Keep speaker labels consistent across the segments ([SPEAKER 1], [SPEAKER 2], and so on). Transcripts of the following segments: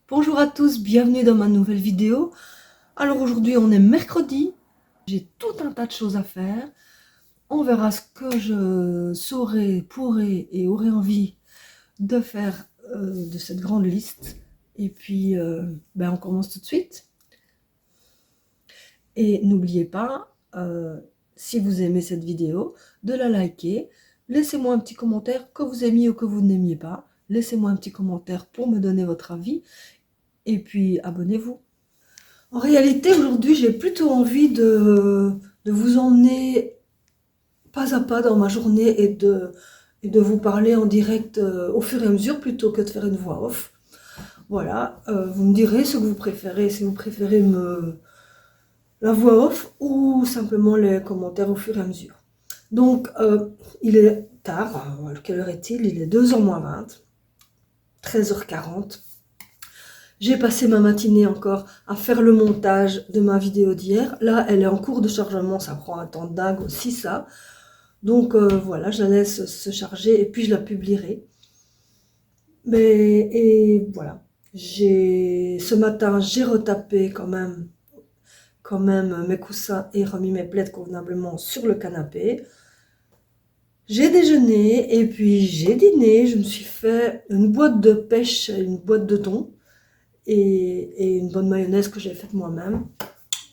[SPEAKER 1] Bonjour à tous, bienvenue dans ma nouvelle vidéo. Alors aujourd'hui on est mercredi, j'ai tout un tas de choses à faire. On verra ce que je saurai, pourrai et aurai envie de faire de cette grande liste. Et puis on commence tout de suite. Et n'oubliez pas, si vous aimez cette vidéo, de la liker. Laissez-moi un petit commentaire que vous aimiez ou que vous n'aimiez pas. Laissez-moi un petit commentaire pour me donner votre avis. Et puis abonnez-vous. En réalité, aujourd'hui, j'ai plutôt envie de vous emmener pas à pas dans ma journée et de vous parler en direct au fur et à mesure plutôt que de faire une voix off. Voilà, vous me direz ce que vous préférez, si vous préférez la voix off ou simplement les commentaires au fur et à mesure. Donc, il est tard, quelle heure est-il? Il est 2h moins 20, 13h40. J'ai passé ma matinée encore à faire le montage de ma vidéo d'hier. Là, elle est en cours de chargement, ça prend un temps dingue aussi ça. Donc voilà, je la laisse se charger et puis je la publierai. Et voilà, ce matin, j'ai retapé quand même mes coussins et remis mes plaids convenablement sur le canapé. J'ai déjeuné et puis j'ai dîné. Je me suis fait une boîte de pêche, une boîte de thon. Et une bonne mayonnaise que j'ai faite moi-même.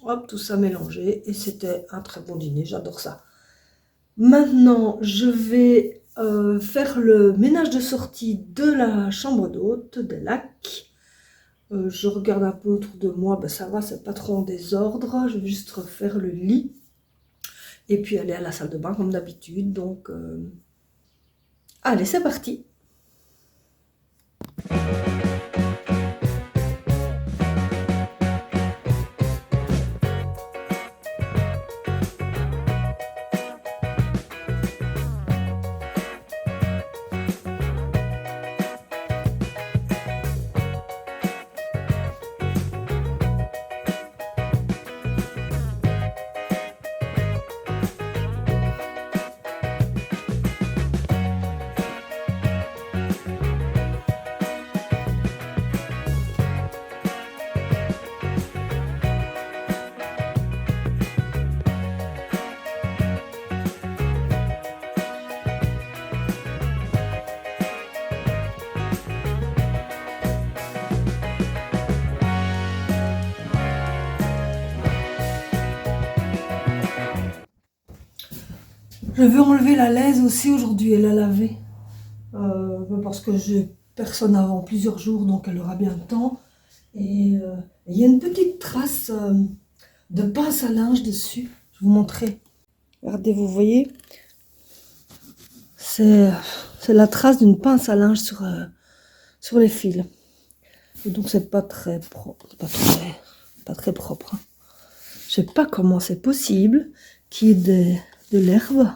[SPEAKER 1] Hop, tout ça mélangé et c'était un très bon dîner, j'adore ça. Maintenant, je vais faire le ménage de sortie de la chambre d'hôte, des lacs. Je regarde un peu autour de moi, ça va, c'est pas trop en désordre. Je vais juste refaire le lit et puis aller à la salle de bain comme d'habitude. Donc, allez, c'est parti! Je vais enlever la laise aussi aujourd'hui et la laver. Parce que j'ai personne avant plusieurs jours, donc elle aura bien le temps. Et il y a une petite trace de pince à linge dessus. Je vais vous montrer. Regardez, vous voyez? C'est la trace d'une pince à linge sur les fils. Et donc c'est pas très propre. Pas très propre. Hein. Je sais pas comment c'est possible qu'il y ait de l'herbe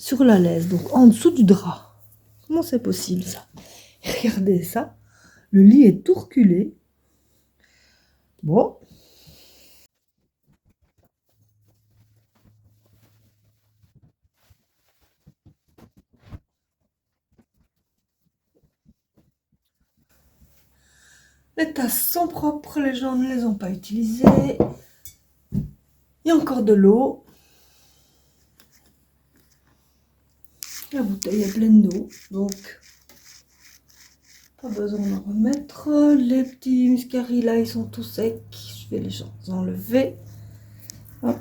[SPEAKER 1] sur la laise, donc en dessous du drap. Comment c'est possible ça? Regardez ça, le lit est tout reculé. Bon. Les tasses sont propres, les gens ne les ont pas utilisées. Il y a encore de l'eau. La bouteille est pleine d'eau, donc pas besoin d'en remettre. Les petits muscaris là, ils sont tous secs. Je vais les enlever. Hop.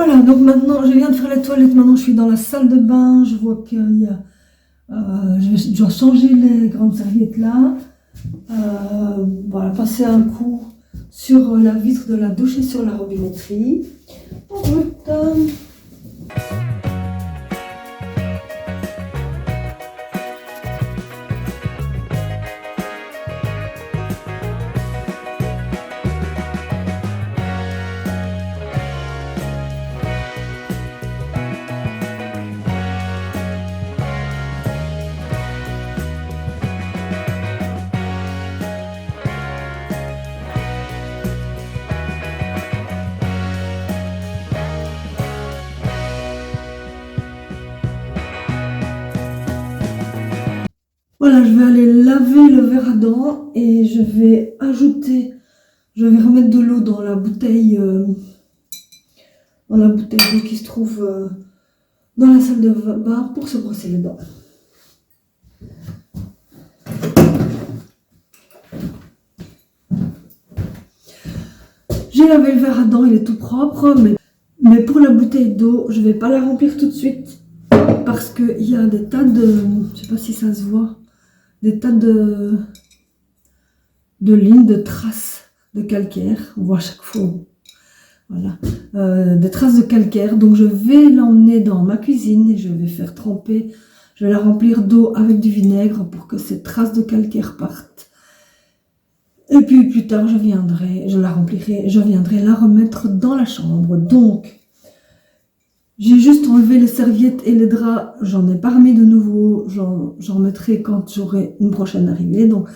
[SPEAKER 1] Voilà, donc maintenant, je viens de faire les toilettes, maintenant je suis dans la salle de bain, je vois qu'il y a... je dois changer les grandes serviettes là. Voilà, passer un coup sur la vitre de la douche et sur la robinetterie. En route. Voilà, je vais aller laver le verre à dents et je vais remettre de l'eau dans la bouteille d'eau qui se trouve dans la salle de bain pour se brosser les dents. J'ai lavé le verre à dents, il est tout propre, mais pour la bouteille d'eau, je ne vais pas la remplir tout de suite parce qu'il y a des tas de, je ne sais pas si ça se voit, des tas de lignes, de traces de calcaire. On voit à chaque fois, voilà, des traces de calcaire. Donc je vais l'emmener dans ma cuisine et je vais faire tremper, je vais la remplir d'eau avec du vinaigre pour que ces traces de calcaire partent. Et puis plus tard, je viendrai la remettre dans la chambre. Donc, j'ai juste enlevé les serviettes et les draps. J'en ai pas remis de nouveau. J'en mettrai quand j'aurai une prochaine arrivée. Donc,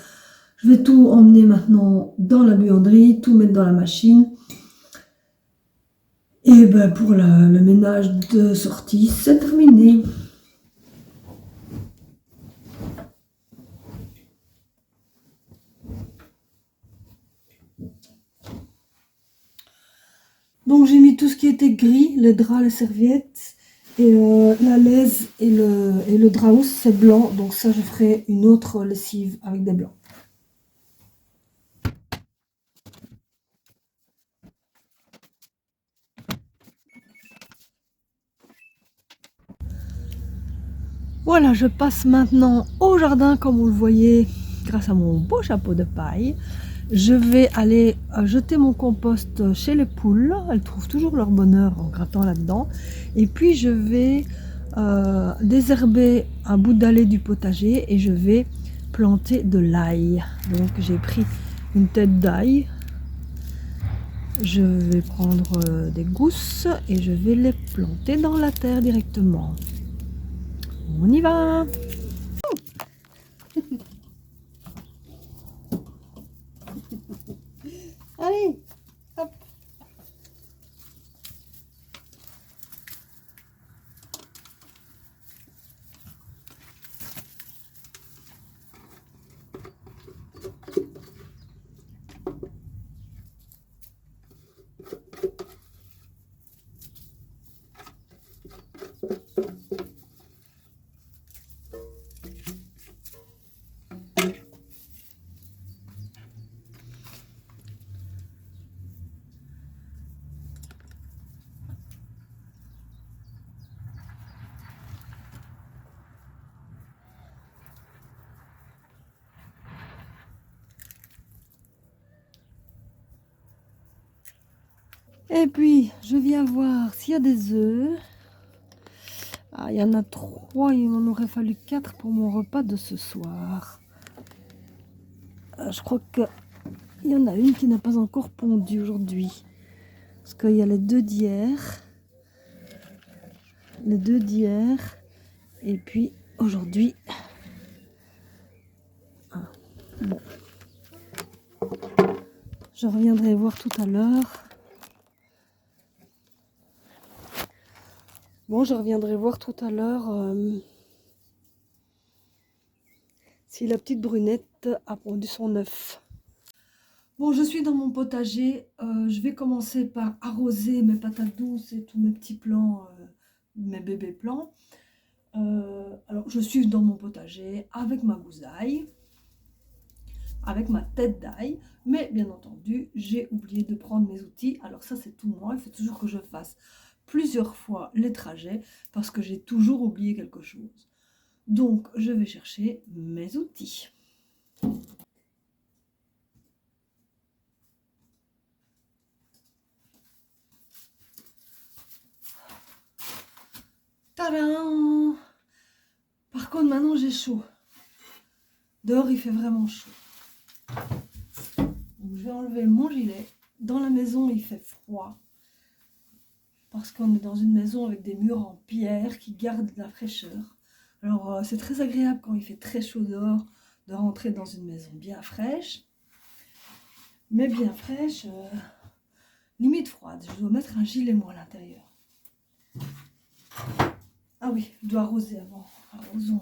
[SPEAKER 1] je vais tout emmener maintenant dans la buanderie, tout mettre dans la machine. Et ben pour le ménage de sortie, c'est terminé. Donc j'ai mis tout ce qui était gris, les draps, les serviettes, et la laise et le drap housse, c'est blanc. Donc ça, je ferai une autre lessive avec des blancs. Voilà, je passe maintenant au jardin, comme vous le voyez, grâce à mon beau chapeau de paille. Je vais aller jeter mon compost chez les poules. Elles trouvent toujours leur bonheur en grattant là-dedans. Et puis je vais désherber un bout d'allée du potager et je vais planter de l'ail. Donc j'ai pris une tête d'ail. Je vais prendre des gousses et je vais les planter dans la terre directement. On y va! Allez, hop! Et puis, je viens voir s'il y a des œufs. Ah, il y en a 3, il m'en aurait fallu 4 pour mon repas de ce soir. Je crois qu'il y en a une qui n'a pas encore pondu aujourd'hui. Parce qu'il y a les 2 d'hier. Les 2 d'hier. Et puis, aujourd'hui... Ah, bon. Je reviendrai voir tout à l'heure. Bon, je reviendrai voir tout à l'heure si la petite brunette a pondu son œuf. Bon, je suis dans mon potager. Je vais commencer par arroser mes patates douces et tous mes petits plants, mes bébés plants. Alors, je suis dans mon potager avec ma gousse d'ail, avec ma tête d'ail, mais bien entendu, j'ai oublié de prendre mes outils. Alors ça, c'est tout moi, il faut toujours que je fasse plusieurs fois les trajets parce que j'ai toujours oublié quelque chose. Donc, je vais chercher mes outils. Tadam! Par contre, maintenant j'ai chaud. Dehors, il fait vraiment chaud. Donc, je vais enlever mon gilet. Dans la maison, il fait froid. Parce qu'on est dans une maison avec des murs en pierre qui gardent de la fraîcheur. Alors, c'est très agréable quand il fait très chaud dehors de rentrer dans une maison bien fraîche. Mais bien fraîche, limite froide. Je dois mettre un gilet, moi, à l'intérieur. Ah oui, je dois arroser avant. Arrosons.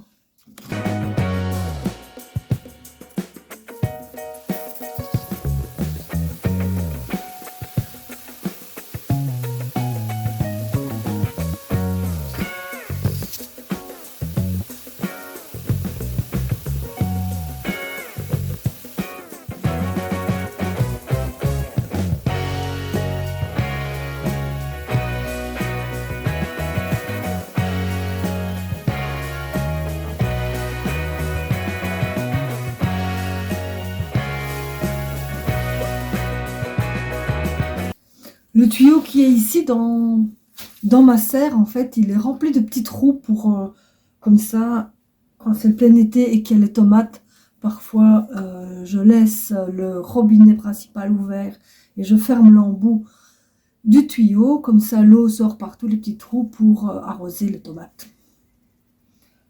[SPEAKER 1] Le tuyau qui est ici dans ma serre, en fait, il est rempli de petits trous pour, comme ça, quand c'est le plein été et qu'il y a les tomates, parfois je laisse le robinet principal ouvert et je ferme l'embout du tuyau, comme ça l'eau sort par tous les petits trous pour arroser les tomates.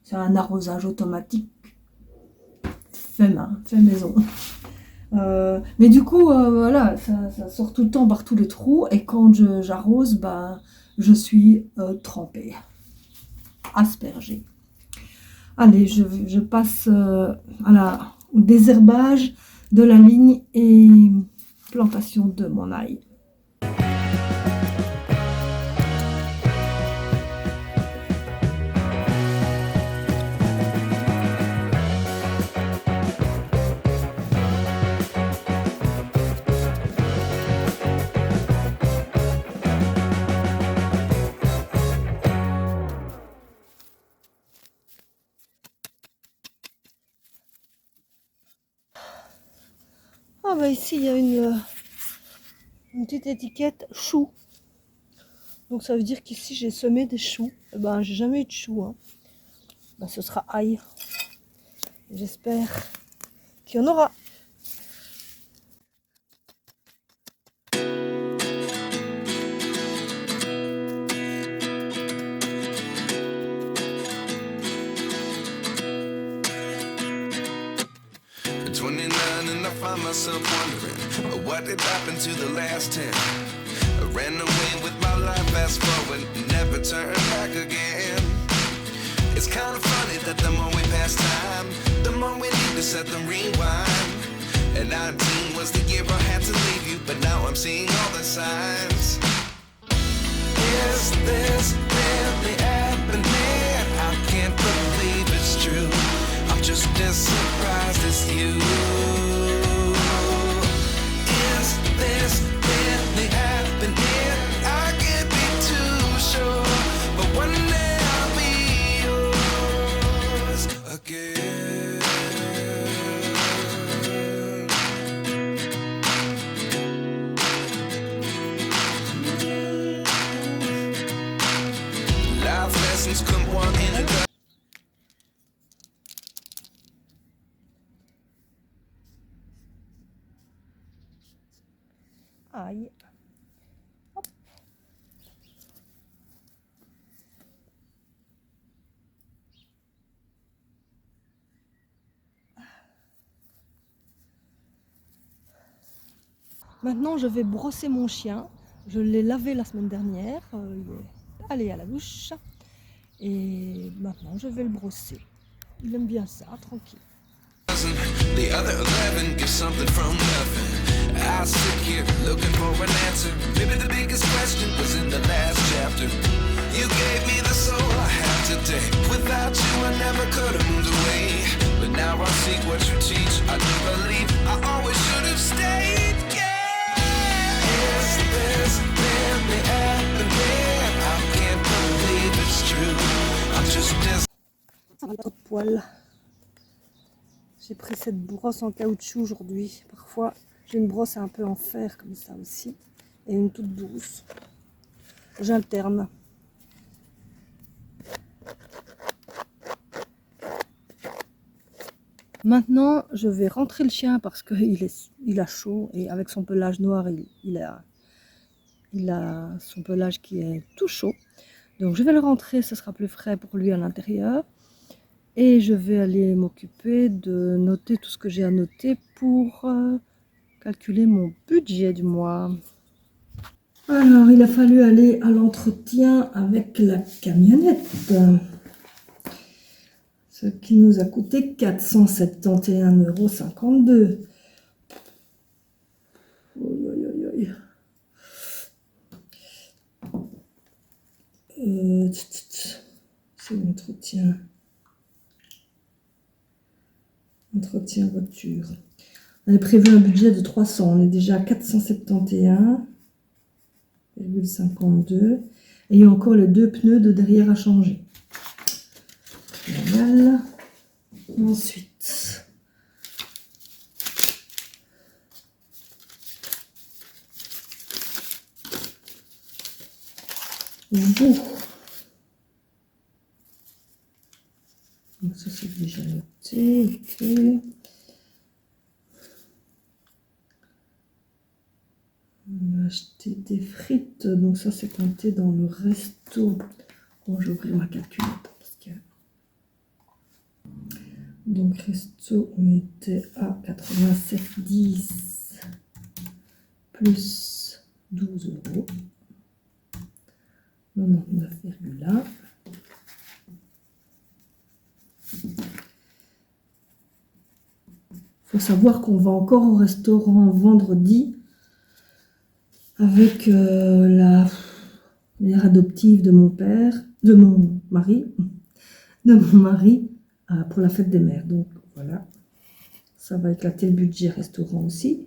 [SPEAKER 1] C'est un arrosage automatique, fait main, fait maison. Mais du coup, voilà, ça sort tout le temps par tous les trous et quand j'arrose, ben, je suis trempée, aspergée. Allez, je passe au désherbage de la ligne et plantation de mon ail. Ah bah ici il y a une petite étiquette chou. Donc ça veut dire qu'ici j'ai semé des choux. Eh ben j'ai jamais eu de choux. Hein. Ben, ce sera ail. J'espère qu'il y en aura.
[SPEAKER 2] And I find myself wondering what did happen to the last 10. I ran away with my life, fast forward, never turn back again. It's kind of funny that the more we pass time, the more we need to set them rewind. And 19 was the year I had to leave you, but now I'm seeing all the signs. Is this really happening? I can't believe it's true. I'm just as surprised as you. Is this really happening? I can't be too sure, but one day I'll be yours again. Life lessons come one in a dozen.
[SPEAKER 1] Aïe. Hop. Maintenant, je vais brosser mon chien. Je l'ai lavé la semaine dernière. Il est allé à la douche. Et maintenant, je vais le brosser. Il aime bien ça, tranquille.
[SPEAKER 2] The other 11 get something from nothing. I sit here looking for an answer. Maybe the biggest question was in the last chapter. You gave me the soul I have today. Without you I never could have moved away. But now I see what you teach. I do believe I always should have stayed. Yeah. Is this really happening? I
[SPEAKER 1] Trop de poils. J'ai pris cette brosse en caoutchouc aujourd'hui. Parfois, j'ai une brosse un peu en fer comme ça aussi. Et une toute douce. J'alterne. Maintenant, je vais rentrer le chien parce qu'il a chaud. Et avec son pelage noir, il a son pelage qui est tout chaud. Donc je vais le rentrer, ce sera plus frais pour lui à l'intérieur. Et je vais aller m'occuper de noter tout ce que j'ai à noter pour calculer mon budget du mois. Alors, il a fallu aller à l'entretien avec la camionnette. Ce qui nous a coûté 471,52 €. C'est l'entretien. Entretien voiture. On avait prévu un budget de 300. On est déjà à 471,52. Et il y a encore les 2 pneus de derrière à changer. Voilà. Ensuite, vous. Donc ça c'est déjà noté. Okay. On a acheté des frites. Donc ça c'est compté dans le resto. Bon, je vais ouvrir ma calculette. Donc resto, on était à 87,10 plus 12 €. 99,1. Il faut savoir qu'on va encore au restaurant vendredi avec la mère adoptive de mon père, de mon mari, pour la fête des mères. Donc voilà, ça va éclater le budget restaurant aussi.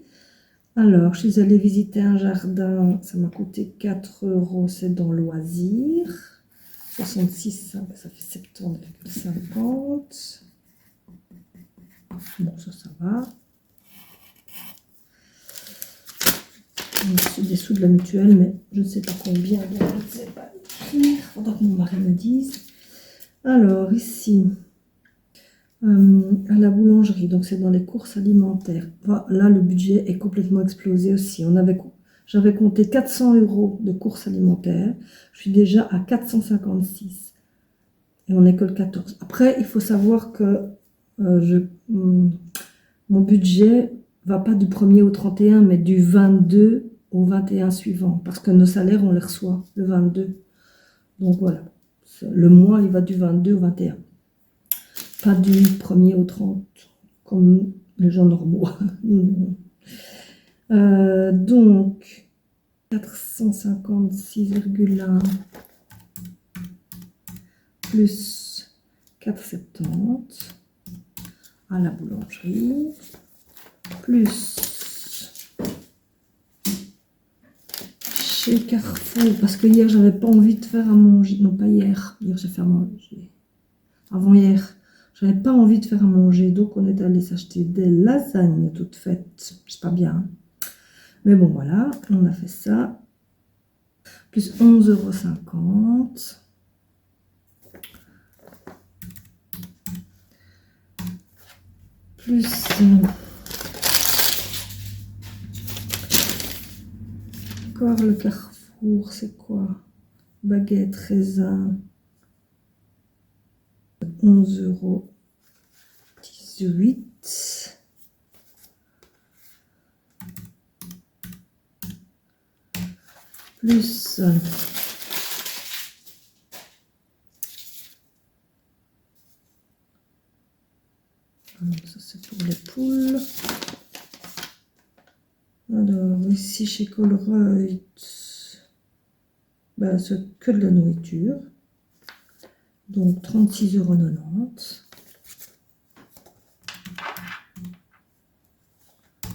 [SPEAKER 1] Alors, je suis allée visiter un jardin, ça m'a coûté 4 €, c'est dans loisirs. 66, ça fait 70,50. Bon, ça va. C'est des sous de la mutuelle, mais je ne sais pas combien, donc je ne sais pas écrire. Il faudra que mon mari me dise. Alors, ici, à la boulangerie, donc c'est dans les courses alimentaires. Là, le budget est complètement explosé aussi. J'avais compté 400 € de courses alimentaires. Je suis déjà à 456. Et on n'est que le 14. Après, il faut savoir que mon budget va pas du 1er au 31, mais du 22 au 21 suivant. Parce que nos salaires, on les reçoit le 22. Donc voilà. Le mois, il va du 22 au 21. Pas du 1er au 30, comme les gens normaux. Donc, 456,1 plus 4,70 à la boulangerie, plus chez Carrefour, parce que hier, j'avais pas envie de faire à manger. Non, pas hier. Hier, j'ai fait à manger. Avant-hier. J'avais pas envie de faire à manger, donc on est allé s'acheter des lasagnes toutes faites. C'est pas bien. Hein. Mais bon, voilà, on a fait ça. Plus 11,50 €. Plus... encore le Carrefour, c'est quoi? Baguette, raisin. 11,18 €. Plus ça c'est pour les poules. Alors ici chez Colruyt, c'est que de la nourriture. Donc 36,90 €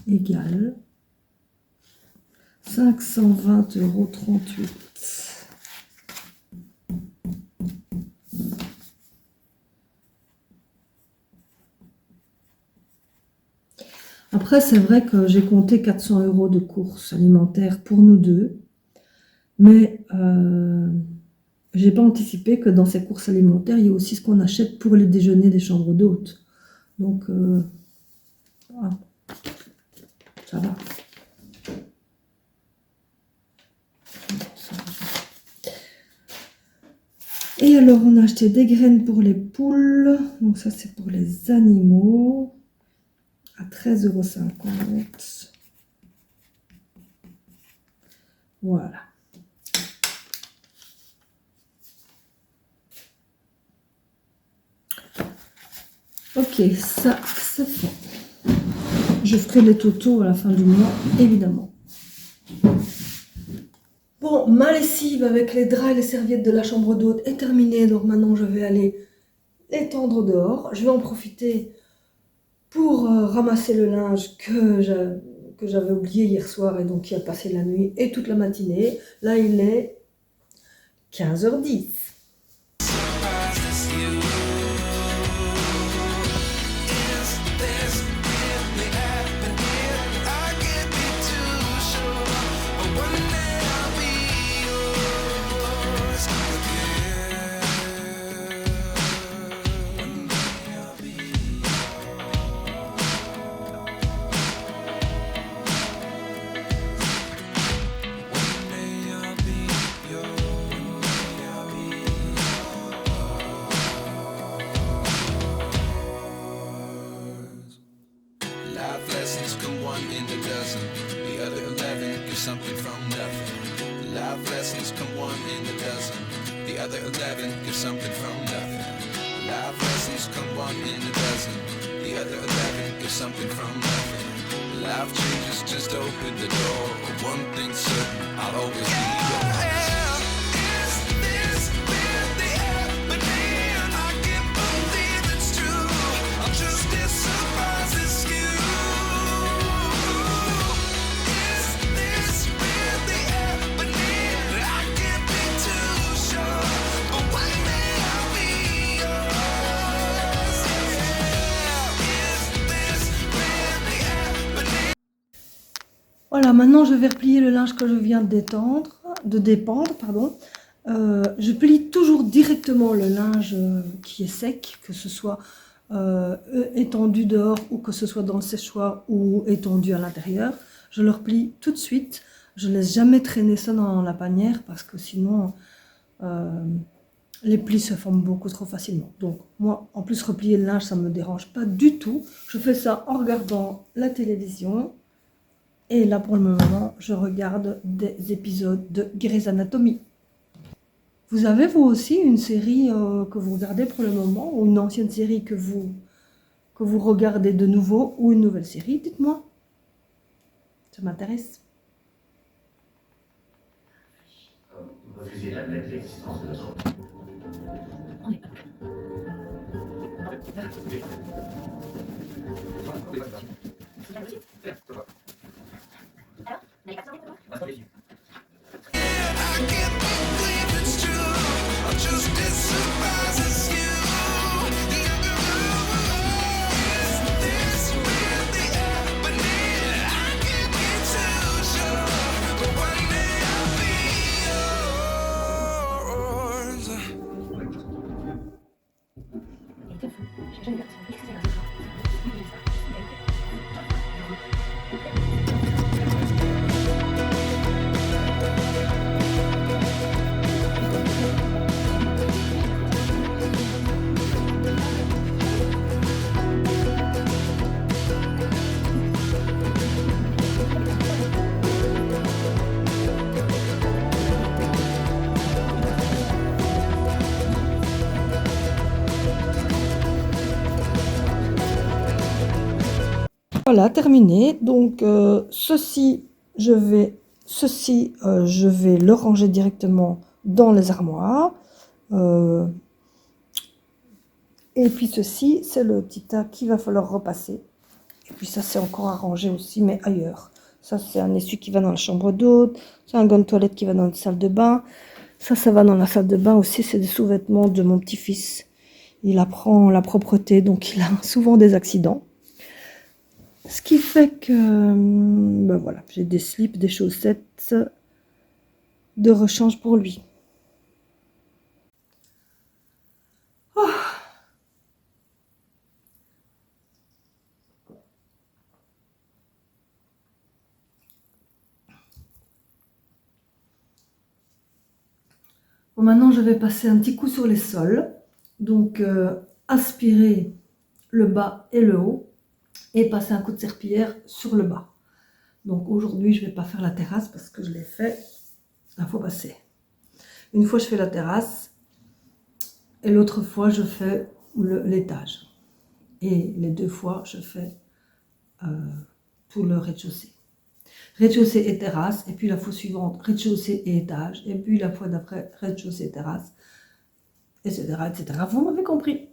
[SPEAKER 1] égale 520,38 €. Après, c'est vrai que j'ai compté 400 € de courses alimentaires pour nous deux, mais j'ai pas anticipé que dans ces courses alimentaires, il y a aussi ce qu'on achète pour les déjeuners des chambres d'hôtes. Donc, voilà, ça va. Et alors, on a acheté des graines pour les poules. Donc ça, c'est pour les animaux. À 13,50 €. Voilà. Ok, ça, c'est fait. Je ferai les totaux à la fin du mois, évidemment. Bon, ma lessive avec les draps et les serviettes de la chambre d'hôte est terminée. Donc maintenant, je vais aller l'étendre dehors. Je vais en profiter pour ramasser le linge que j'avais oublié hier soir et donc qui a passé la nuit et toute la matinée. Là, il est 15h10.
[SPEAKER 2] Life lessons come one in a dozen. The other 11 get something from nothing. Life lessons come one in a dozen. The other 11 get something from nothing. Life lessons come one in a dozen. The other 11 get something from nothing. Life changes just open the door. One thing's certain, I'll always be yours.
[SPEAKER 1] Voilà, maintenant je vais replier le linge que je viens de dépendre, pardon. Je plie toujours directement le linge qui est sec, que ce soit étendu dehors ou que ce soit dans le séchoir ou étendu à l'intérieur. Je le replie tout de suite. Je ne laisse jamais traîner ça dans la panière parce que sinon les plis se forment beaucoup trop facilement. Donc moi, en plus, replier le linge, ça ne me dérange pas du tout. Je fais ça en regardant la télévision. Et là, pour le moment, je regarde des épisodes de Grey's Anatomy. Vous avez, vous aussi, une série que vous regardez pour le moment, ou une ancienne série que vous regardez de nouveau, ou une nouvelle série? Dites-moi. Ça m'intéresse.
[SPEAKER 3] Refuser d'admettre l'existence de notre vie.
[SPEAKER 1] Voilà, terminé. Donc, ceci, je vais le ranger directement dans les armoires. Et puis ceci, c'est le petit tas qu'il va falloir repasser. Et puis ça, c'est encore à ranger aussi, mais ailleurs. Ça, c'est un essuie qui va dans la chambre d'hôte. C'est un gant de toilette qui va dans la salle de bain. Ça va dans la salle de bain aussi. C'est des sous-vêtements de mon petit-fils. Il apprend la propreté, donc il a souvent des accidents. Ce qui fait que, ben voilà, j'ai des slips, des chaussettes de rechange pour lui. Oh. Bon, maintenant, je vais passer un petit coup sur les sols. Donc, aspirer le bas et le haut et passer un coup de serpillière sur le bas. Donc, aujourd'hui, je ne vais pas faire la terrasse parce que je l'ai fait la fois passée. Une fois, je fais la terrasse et l'autre fois, je fais l'étage. Et les 2 fois, je fais tout le rez-de-chaussée. Rez-de-chaussée et terrasse, et puis la fois suivante, rez-de-chaussée et étage, et puis la fois d'après, rez-de-chaussée et terrasse, etc., etc. Vous m'avez compris.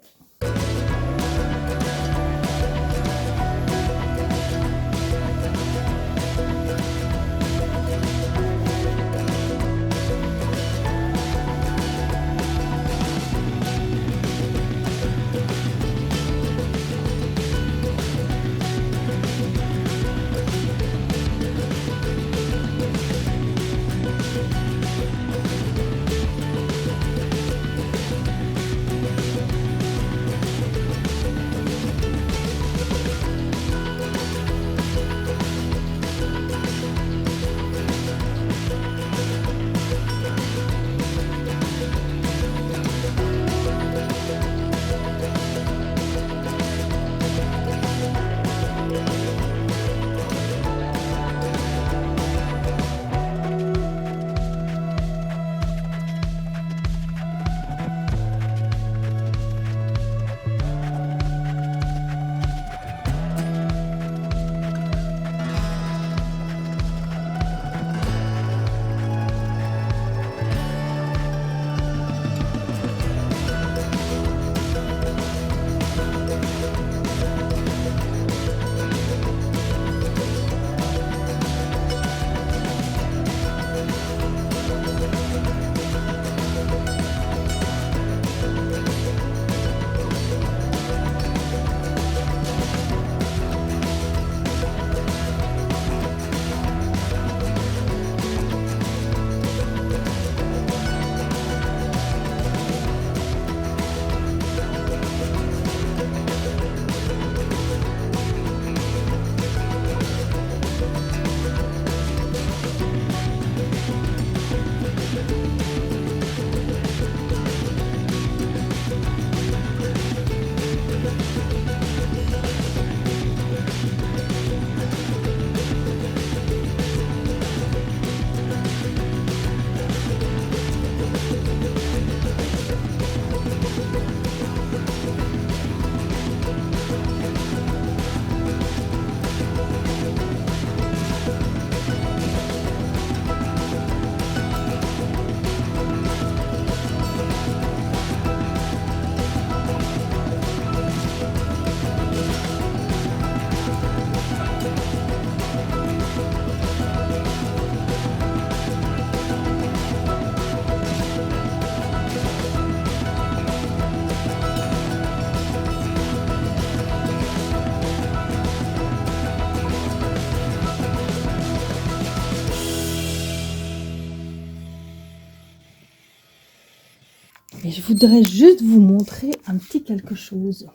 [SPEAKER 1] Et je voudrais juste vous montrer un petit quelque chose.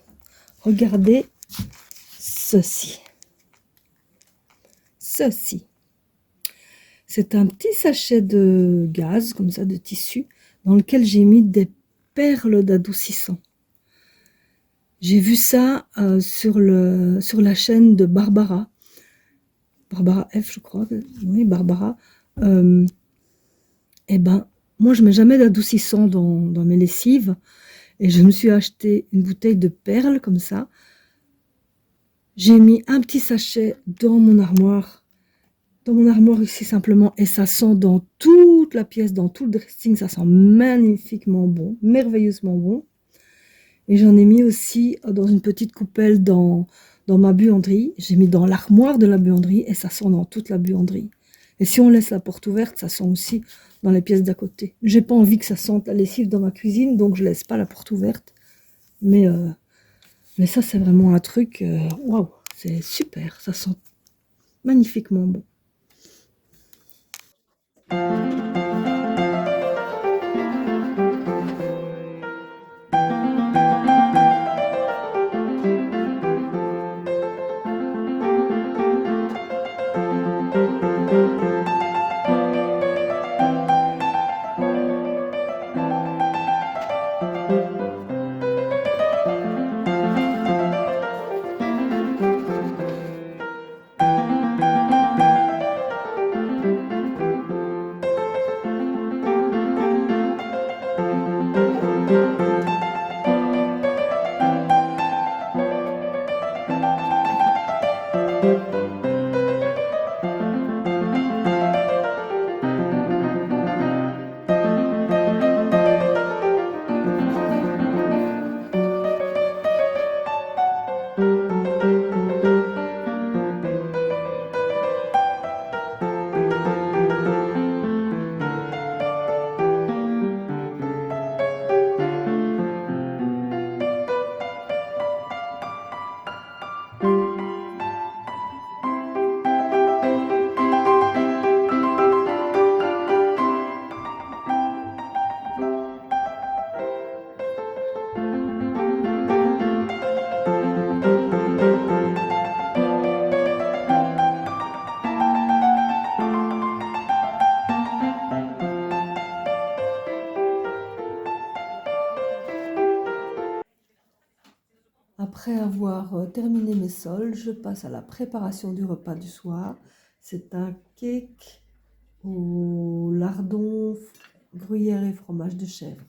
[SPEAKER 1] Regardez ceci. Ceci. C'est un petit sachet de gaz, comme ça, de tissu, dans lequel j'ai mis des perles d'adoucissant. J'ai vu ça sur la chaîne de Barbara. Barbara F, je crois. Oui, Barbara. Eh ben, moi, je ne mets jamais d'adoucissant dans mes lessives. Et je me suis acheté une bouteille de perles, comme ça. J'ai mis un petit sachet dans mon armoire. Dans mon armoire ici, simplement. Et ça sent dans toute la pièce, dans tout le dressing. Ça sent magnifiquement bon, merveilleusement bon. Et j'en ai mis aussi dans une petite coupelle dans ma buanderie. J'ai mis dans l'armoire de la buanderie et ça sent dans toute la buanderie. Et si on laisse la porte ouverte, ça sent aussi dans les pièces d'à côté. J'ai pas envie que ça sente la lessive dans ma cuisine, donc je laisse pas la porte ouverte. Mais ça, c'est vraiment un truc, waouh, C'est super, ça sent magnifiquement bon. Après avoir terminé mes sols, je passe à la préparation du repas du soir. C'est un cake au lardon, gruyère et fromage de chèvre.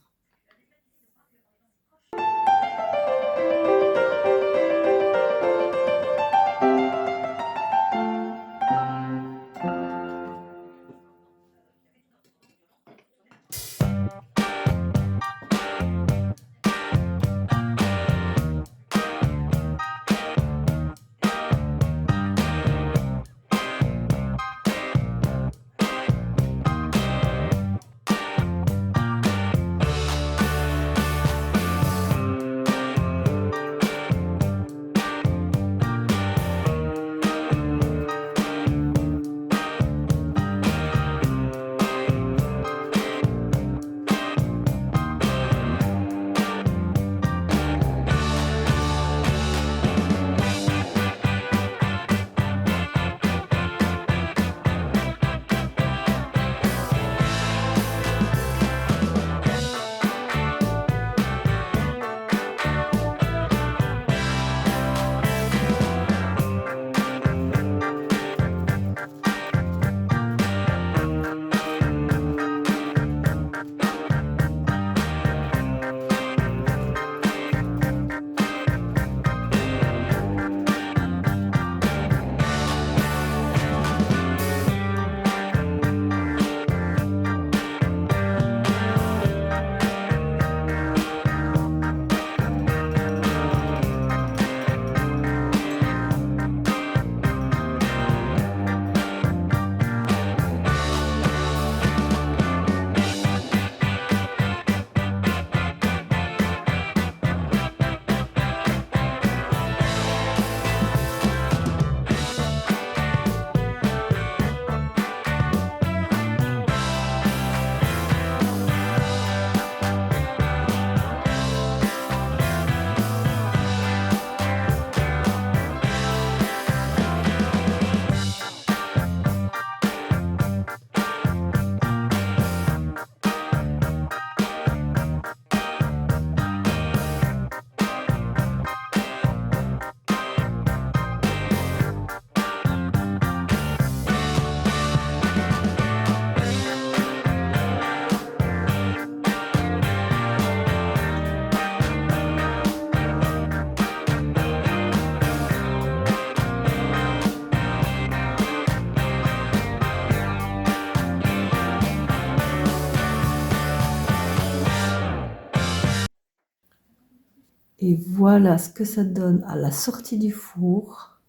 [SPEAKER 1] Et voilà ce que ça donne à la sortie du four.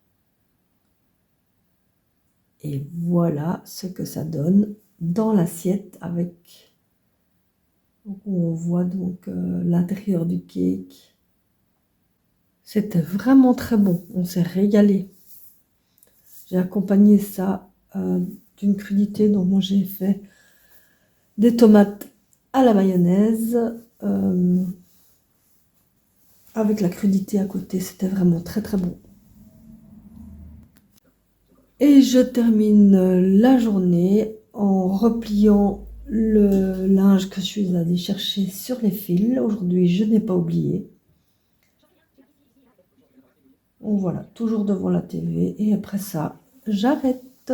[SPEAKER 1] Et voilà ce que ça donne dans l'assiette avec... Donc on voit donc l'intérieur du cake. C'était vraiment très bon, on s'est régalé. J'ai accompagné ça d'une crudité, donc moi j'ai fait des tomates à la mayonnaise avec la crudité à côté, c'était vraiment très très bon. Et je termine la journée en repliant le linge que je suis allée chercher sur les fils. Aujourd'hui, je n'ai pas oublié. Donc voilà, toujours devant la TV. Et après ça, j'arrête.